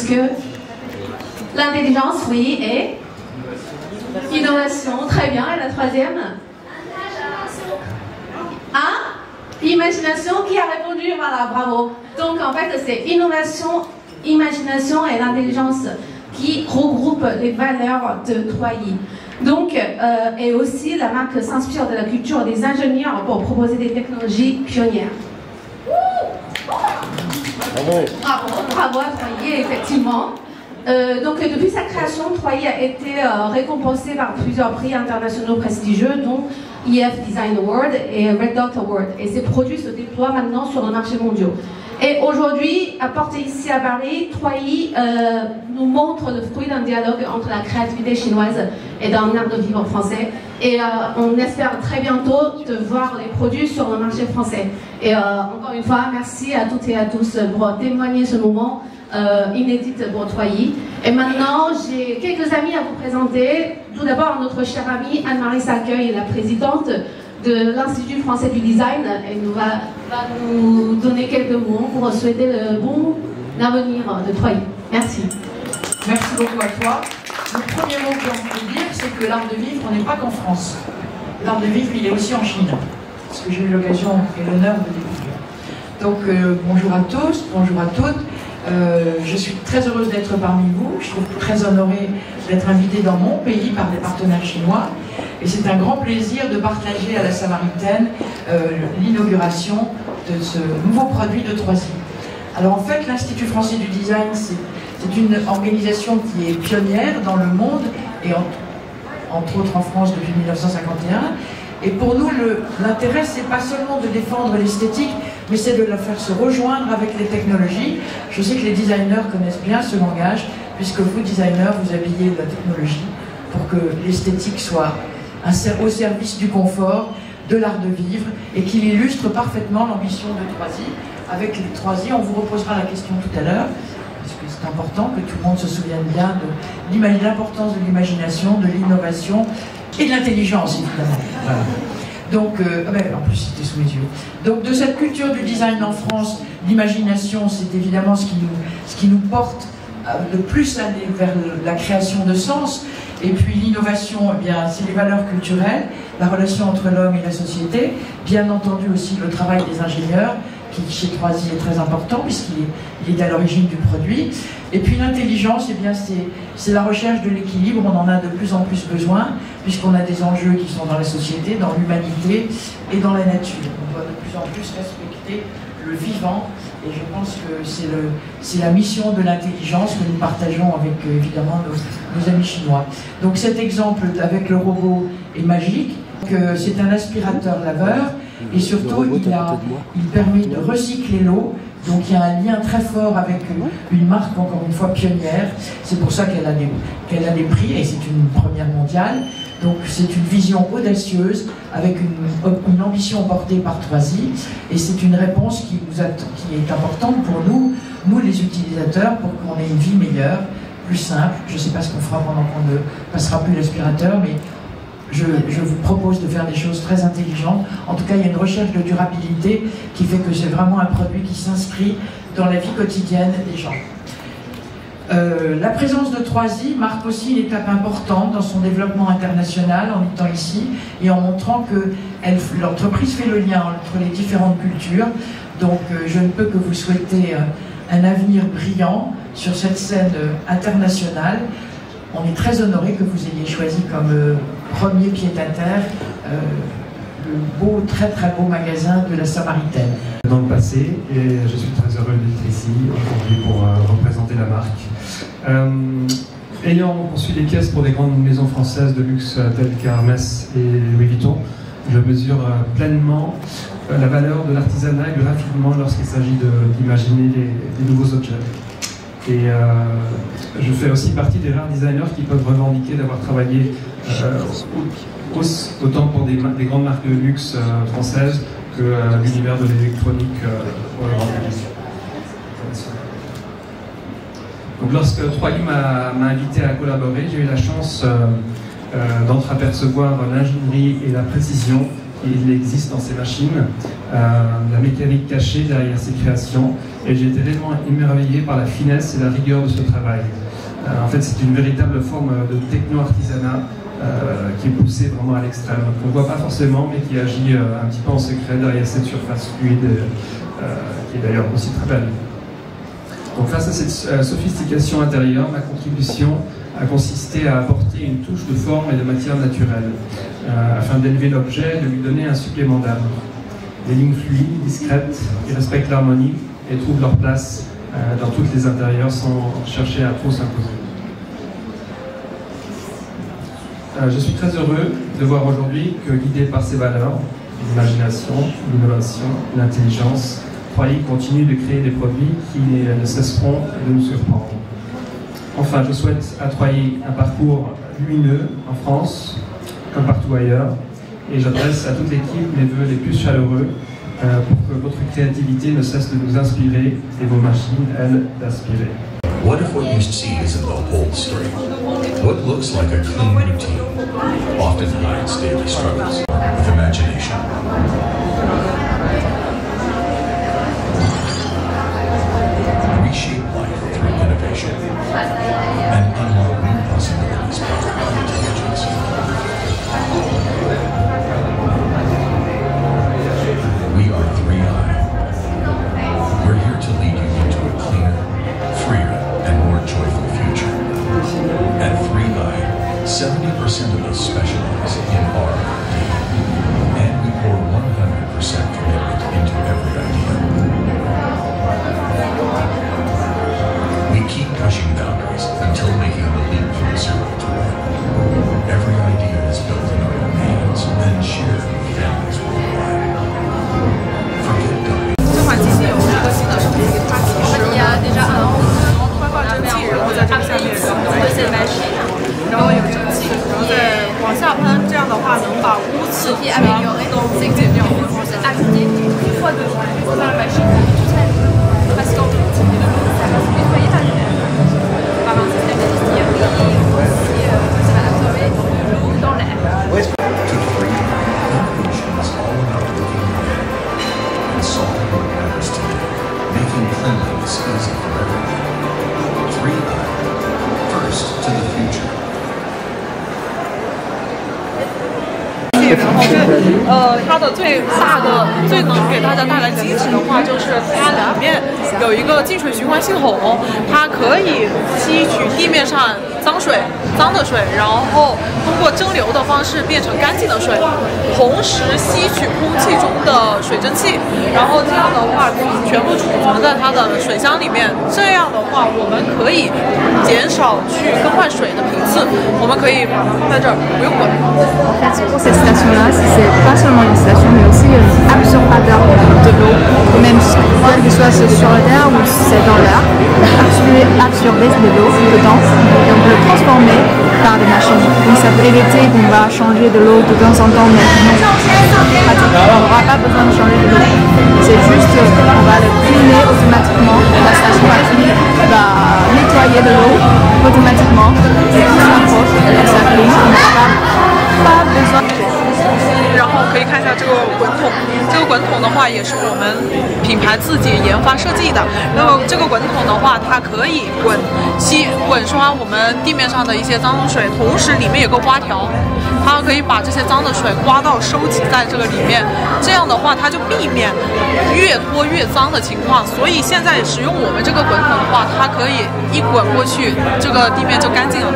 que l'intelligence, oui, et innovation, très bien. Et la troisième? Imagination, qui a répondu? Voilà, bravo. Donc en fait, c'est innovation, imagination et l'intelligence qui regroupe les valeurs de 3i. Donc, et aussi, la marque s'inspire de la culture des ingénieurs pour proposer des technologies pionnières. Bravo, bravo à 3i, effectivement. Donc, depuis sa création, 3i a été récompensé par plusieurs prix internationaux prestigieux, dont IF Design Award et Red Dot Award. Et ces produits se déploient maintenant sur le marché mondial. Et aujourd'hui, apporté ici à Paris, 3i nous montre le fruit d'un dialogue entre la créativité chinoise et d'un art de vivre français. Et on espère très bientôt de voir les produits sur le marché français. Et encore une fois, merci à toutes et à tous pour témoigner ce moment inédit pour 3i. Et maintenant, j'ai quelques amis à vous présenter. Tout d'abord, notre chère amie Anne-Marie Saccueil, la présidente de l'Institut français du design. Elle va nous donner quelques mots pour souhaiter le bon avenir de 3i. Merci. Merci beaucoup à toi. Le premier mot que l'on peut dire, c'est que l'art de vivre, on n'est pas qu'en France. L'art de vivre, il est aussi en Chine. Parce que j'ai eu l'occasion et l'honneur de découvrir. Donc, bonjour à tous, bonjour à toutes. Je suis très heureuse d'être parmi vous. Je trouve très honorée d'être invitée dans mon pays par des partenaires chinois. Et c'est un grand plaisir de partager à la Samaritaine l'inauguration de ce nouveau produit de 3i. Alors en fait, l'Institut français du design, c'est une organisation qui est pionnière dans le monde et entre autres en France depuis 1951. Et pour nous, l'intérêt, c'est pas seulement de défendre l'esthétique, mais c'est de la faire se rejoindre avec les technologies. Je sais que les designers connaissent bien ce langage, puisque vous, designers, vous habillez de la technologie pour que l'esthétique soit au service du confort, de l'art de vivre, et qu'il illustre parfaitement l'ambition de 3i. Avec les 3i, on vous reposera la question tout à l'heure, parce que c'est important que tout le monde se souvienne bien de l'importance de l'imagination, de l'innovation, et de l'intelligence, évidemment. Voilà. Donc, en plus, c'était sous mes yeux. Donc, de cette culture du design en France, l'imagination, c'est évidemment ce qui nous porte le plus vers la création de sens. Et puis, l'innovation, eh bien, c'est les valeurs culturelles, la relation entre l'homme et la société. Bien entendu aussi le travail des ingénieurs, qui chez 3i est très important, puisqu'il est à l'origine du produit. Et puis l'intelligence, eh bien, c'est la recherche de l'équilibre. On en a de plus en plus besoin, puisqu'on a des enjeux qui sont dans la société, dans l'humanité et dans la nature. On doit de plus en plus respecter le vivant, et je pense que c'est la mission de l'intelligence que nous partageons avec évidemment nos amis chinois. Donc cet exemple avec le robot est magique. C'est un aspirateur laveur, et surtout il permet de recycler l'eau. Donc il y a un lien très fort avec une marque, encore une fois, pionnière. C'est pour ça qu'elle a des prix, et c'est une première mondiale. Donc c'est une vision audacieuse, avec une ambition portée par 3i, et c'est une réponse qui est importante pour nous les utilisateurs, pour qu'on ait une vie meilleure, plus simple. Je ne sais pas ce qu'on fera pendant qu'on ne passera plus l'aspirateur, mais je vous propose de faire des choses très intelligentes. En tout cas, il y a une recherche de durabilité qui fait que c'est vraiment un produit qui s'inscrit dans la vie quotidienne des gens. La présence de 3i marque aussi une étape importante dans son développement international en étant ici et en montrant que l'entreprise fait le lien entre les différentes cultures. Donc je ne peux que vous souhaiter un avenir brillant sur cette scène internationale. On est très honoré que vous ayez choisi comme premier pied-à-terre le très très beau magasin de la Samaritaine. Dans le passé, et je suis très heureux d'être ici aujourd'hui pour représenter la marque. Ayant conçu des pièces pour des grandes maisons françaises de luxe telles qu'Hermès et Louis Vuitton, je mesure pleinement la valeur de l'artisanat et du raffinement lorsqu'il s'agit d'imaginer des nouveaux objets. Et je fais aussi partie des rares designers qui peuvent revendiquer d'avoir travaillé autant pour des grandes marques de luxe françaises que l'univers de l'électronique pour le grand public. Donc lorsque 3i m'a invité à collaborer, j'ai eu la chance d'entreapercevoir l'ingénierie et la précision qui existe dans ces machines, la mécanique cachée derrière ces créations, et j'ai été réellement émerveillé par la finesse et la rigueur de ce travail. En fait, c'est une véritable forme de techno-artisanat qui est poussée vraiment à l'extrême, qu'on ne voit pas forcément, mais qui agit un petit peu en secret derrière cette surface fluide, qui est d'ailleurs aussi très belle. Donc face à cette sophistication intérieure, ma contribution a consisté à apporter une touche de forme et de matière naturelle, afin d'élever l'objet et de lui donner un supplément d'âme. Des lignes fluides, discrètes, qui respectent l'harmonie et trouvent leur place dans tous les intérieurs sans chercher à trop s'imposer. Je suis très heureux de voir aujourd'hui que, guidé par ces valeurs, l'imagination, l'innovation, l'intelligence, Troyer continue de créer des produits qui ne cesseront de nous surprendre. Enfin, je souhaite à Troyer un parcours lumineux en France, comme partout ailleurs, et j'adresse à toute l'équipe mes vœux les plus chaleureux pour que votre créativité ne cesse de nous inspirer et vos machines, elles, d'aspirer. What if what you see isn't the whole story? What looks like a clean routine often hides daily struggles with imagination. Reshape life through innovation and unlock new possibilities powered by intelligence. We are 3i. We're here to lead you into a cleaner, freer, and more joyful future. At 3i, 70% of us specialize in R&D, and we pour 100% commitment into every idea. We keep pushing boundaries until making the leap from zero to one. Every idea is built in our own hands and shared with families worldwide. Forget dying. 这款机器有一个新的手机，它其实déjà un an，快挂蒸汽，然后在这个下面，然后有蒸汽，然后再往下喷，这样的话能把污渍都溶解掉。它的最大的、最能给大家带来惊喜的话，就是它里面有一个净水循环系统，它可以吸取地面上脏的水，然后通过蒸馏的方式变成干净的水，同时吸取空气中的水蒸气，然后这样的话全部储存在它的水箱里面。这样的话，我们可以减少去更换水的频次，我们可以把它放在这儿，不用滚。Pour cette station-là, c'est pas seulement une station, mais aussi un absorbateur de l'eau, même quel que soit sur la terre ou c'est dans l'air, absorber de l'eau dedans et on peut le transformer par des machines. Donc ça peut éviter qu'on va changer de l'eau de temps en temps, mais non, on n'aura pas besoin de changer de l'eau. C'est juste on va le cleaner automatiquement, la station va nettoyer de l'eau automatiquement, et tout s'approche, ça clean, on n'aura pas besoin de 然后可以看一下这个滚筒，这个滚筒的话也是我们品牌自己研发设计的。那么这个滚筒的话，它可以滚刷我们地面上的一些脏水，同时里面有个刮条，它可以把这些脏的水刮到收集在这个里面。这样的话，它就避免越拖越脏的情况。所以现在使用我们这个滚筒的话，它可以一滚过去，这个地面就干净了。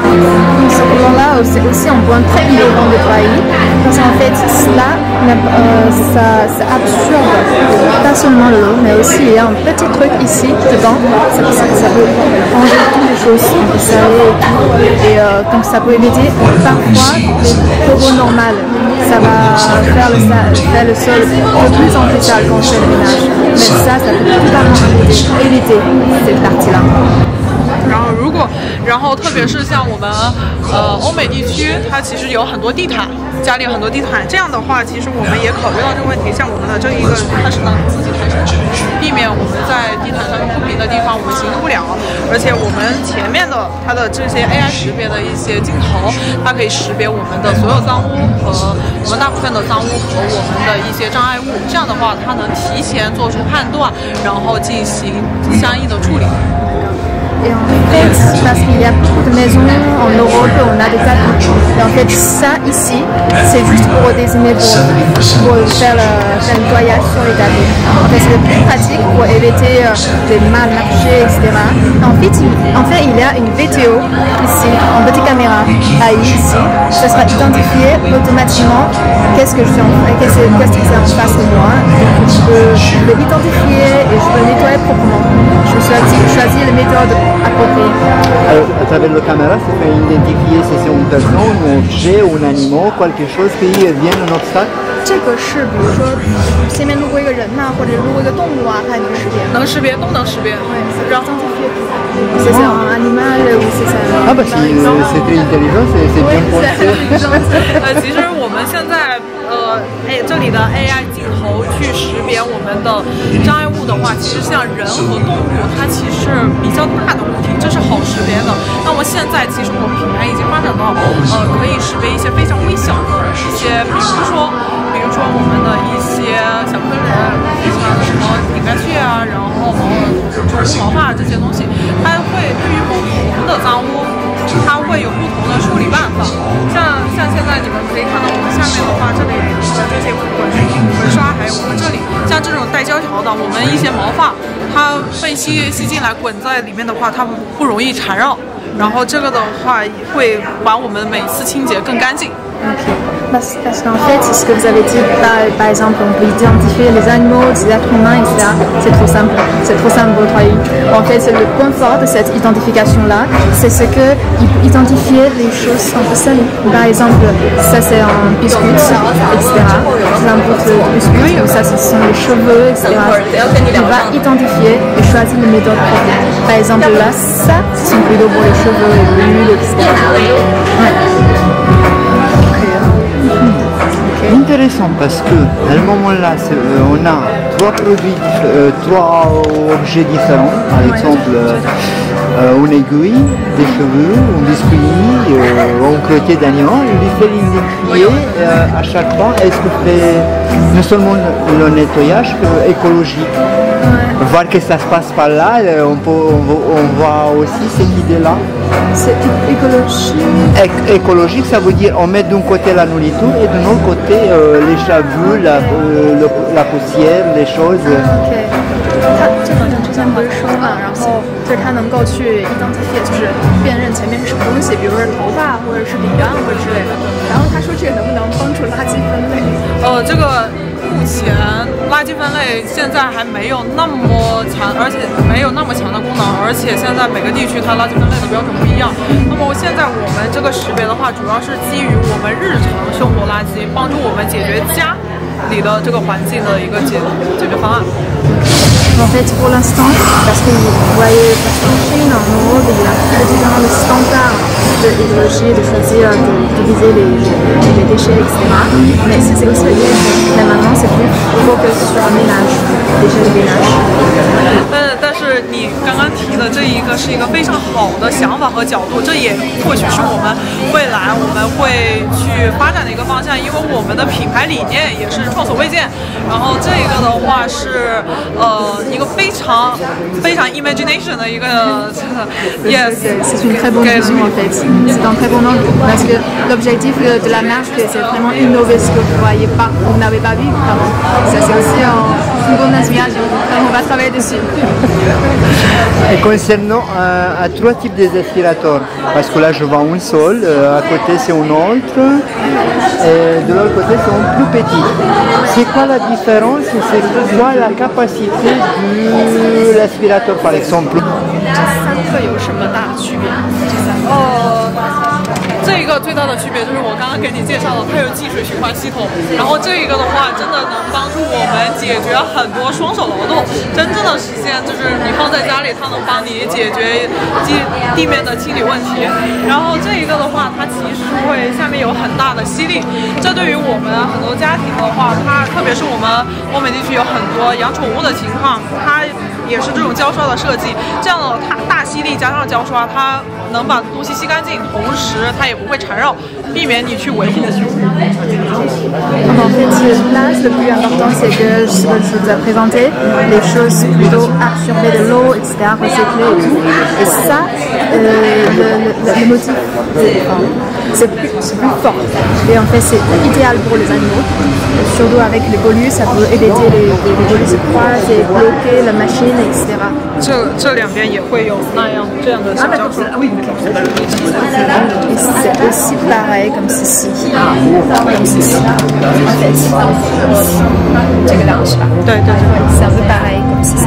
Donc ce courant-là, c'est aussi un point très innovant de Troyer, parce qu'en fait, cela, ça absorbe pas seulement l'eau, mais aussi il y a un petit truc ici, dedans, ça peut ranger toutes les choses, on peut saler et tout, et donc ça peut éviter parfois les coraux normales, ça va faire le sol de plus en plus sale quand on fait le ménage, mais ça peut totalement éviter cette partie-là. 然后，如果然后特别是像我们欧美地区，它其实有很多地毯，家里有很多地毯。这样的话，其实我们也考虑到这个问题。像我们的这一个，它是能自己抬升，避免我们在地毯上面不平的地方我们行动不了。而且我们前面的它的这些 AI 识别的一些镜头，它可以识别我们的所有脏污和我们大部分的脏污和我们的一些障碍物。这样的话，它能提前做出判断，然后进行相应的处理。Et en fait, parce qu'il y a beaucoup de maisons en Europe, on a des tapis. Et en fait, ça ici, c'est juste pour désigner pour faire le nettoyage sur les tapis. En fait, c'est le plus pratique pour éviter les mal marchés, etc. En fait, il y a une VTO ici, en petite caméra, ici. Ça sera identifié automatiquement qu'est-ce que c'est en face de moi. Je peux l'identifier et je peux nettoyer proprement. Je choisis les méthodes appropriées. Alors, à travers la caméra, ça fait identifier si c'est une personne, un objet, un animal, quelque chose qui vient un obstacle. 这个是，比如说前面路过一个人呐、或者路过一个动物啊，它也能识别。能识别，都能识别。然后c'est un animal ou c'est ça. Ah bah c'est très intelligent, c'est bien pensé. 其实我们现在这里的 AI 镜头去识别我们的障碍物的话，其实像人和动物，它其实是比较大的物体，这是好识别的。那么现在其实我们品牌已经发展到可以识别一些非常微小的一些，比如说我们的一些小坑人，像什么顶盖屑啊，然后宠物毛发这些东西，它会对于不同的脏污，它会有不同的处理办法。像现在你们可以看到我们下面的话，这里这些纹刷，还有我们这里像这种带胶条的，我们一些毛发，它被吸进来滚在里面的话，它不容易缠绕。然后这个的话会把我们每次清洁更干净。Parce qu'en fait, ce que vous avez dit, par exemple, on peut identifier les animaux, les êtres humains, etc. C'est trop simple votre avis. En fait, c'est le point fort de cette identification-là, c'est ce que identifier les choses un peu simples. Par exemple, ça c'est un biscuit, etc. C'est un bout de biscuit, ou ça ce sont les cheveux, etc. Il va identifier et choisir les méthodes propres. Par exemple, là, ça, ce sont plutôt pour les cheveux, les l'huile, etc. Ouais. Intéressant parce que à ce moment-là, on a trois produits, trois objets différents. Par exemple, une aiguille, des cheveux, un biscuit, un crottier d'agneau. Il lui fait l'identifier à chaque fois. Est-ce que fait non seulement le nettoyage, mais écologique. Voir que ça se passe par là, on voit aussi cette idée-là. C'est écologique. Écologique, ça veut dire on met d'un côté la nourriture et de l'autre côté les cheveux, la poussière, les choses. OK. 它这好像之前不是说嘛，然后就是它能够去 identify， 就是辨认前面是什么东西，比如说头发或者是饼干或者之类的。然后他说这个能不能帮助垃圾分类？这个目前垃圾分类现在还没有那么强，而且没有那么强的功能，而且现在每个地区它垃圾分类的标准不一样。那么现在我们这个识别的话，主要是基于我们日常生活垃圾，帮助我们解决家里的这个环境的一个解决方案。En fait, pour l'instant, parce que vous voyez, en Chine, en Europe, il y a différents standards d'écologie, de choisir de diviser les déchets, etc. Mais c'est aussi lié, mais maintenant c'est plus focus sur un ménage, déchets de ménage. 但是你刚刚提的这一个是一个非常好的想法和角度，这也或许是我们未来我们会去发展的一个方向，因为我们的品牌理念也是创所未见。然后这个的话是一个非常 imagination 的一个 yes， c'est une très bonne vision en fait. C'est un très bon angle parce que l'objectif de la marque c'est vraiment innover ce que vous n'avez pas vu avant. Ça c'est aussi une bonne inspiration. On va travailler dessus. Et concernant trois types d'aspirateurs, parce que là je vois un seul, à côté c'est un autre, et de l'autre côté c'est un plus petit. C'est quoi la différence et c'est quoi la capacité de l'aspirateur par exemple? 这三个有什么大区别？这个最大大的区别就是我刚刚给你介绍的，它有积水循环系统，然后这一个的话，真的能帮助我们解决很多双手劳动，真正的实现就是你放在家里，它能帮你解决地面的清理问题。然后这一个的话，它其实会下面有很大的吸力，这对于我们很多家庭的话，它特别是我们欧美地区有很多养宠物的情况，它也是这种胶刷的设计，这样的它大吸力加上胶刷，它能把东西吸干净，同时它也不会缠绕，避免你去维护。En fait, là, le plus important, c'est que je vous ai présenté les choses plutôt absorber de l'eau, etc., recycler et tout. Et ça, le motif, c'est plus fort. Et en fait, c'est idéal pour les animaux. Surtout avec les bolus, ça peut éviter les bolus se croisent et bloquer la machine, etc. 这两边也会有这样的小胶水。Et c'est aussi pareil comme ceci. Comme ceci. En fait, c'est un peu pareil comme ceci.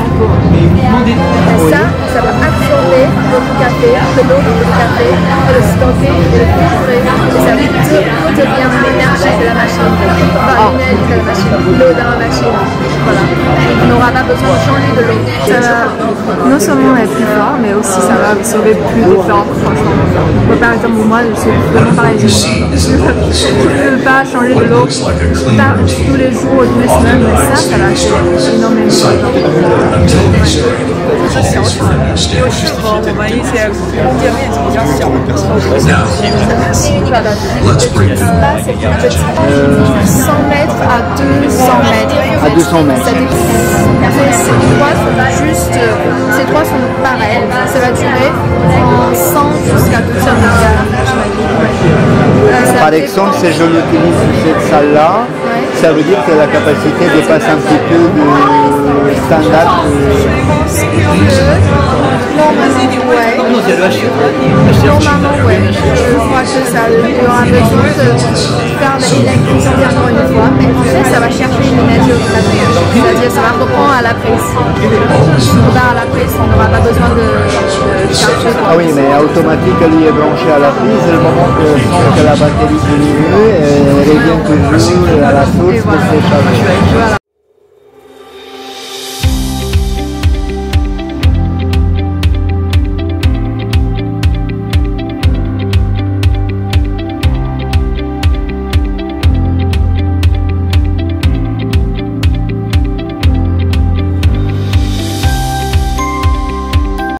Et ça va absorber votre café, de l'eau dans votre café, et le stocker et le filtrer. Et ça tout devient l'énergie de la machine. Enfin, l'énergie de la machine, l'eau dans la machine. Voilà. On n'aura pas besoin de changer de l'eau. Ça va non seulement être plus fort, mais aussi ça va absorber plus d'efforts, franchement. Moi, par exemple, moi, je suis vraiment pareil. Je ne veux pas changer de l'eau tous les jours ou tous les semaines, mais ça va faire énormément de temps. 是小厂，又适合我们一些空间面积比较小的。Let's break the Là, c'est plus petit. 100 mètres à 200 mètres. À 200 mètres. Ces trois sont pareils. Ça va durer en 100 jusqu'à 200 mètres. Par exemple, si je l'utilise cette salle-là, ça veut dire que la capacité dépasse un petit peu le standard. Normalement, ouais. Normalement, ouais. Je crois que ça aura besoin de faire de l'électricité encore une fois, mais en fait, ça va chercher une énergie automatique. C'est-à-dire, ça va reprendre à la prise. À la prise, on n'aura pas besoin de charger. Ah oui, mais automatique, lui est branché à la prise. Le moment que la batterie diminue, elle revient toujours à la source de ses charges.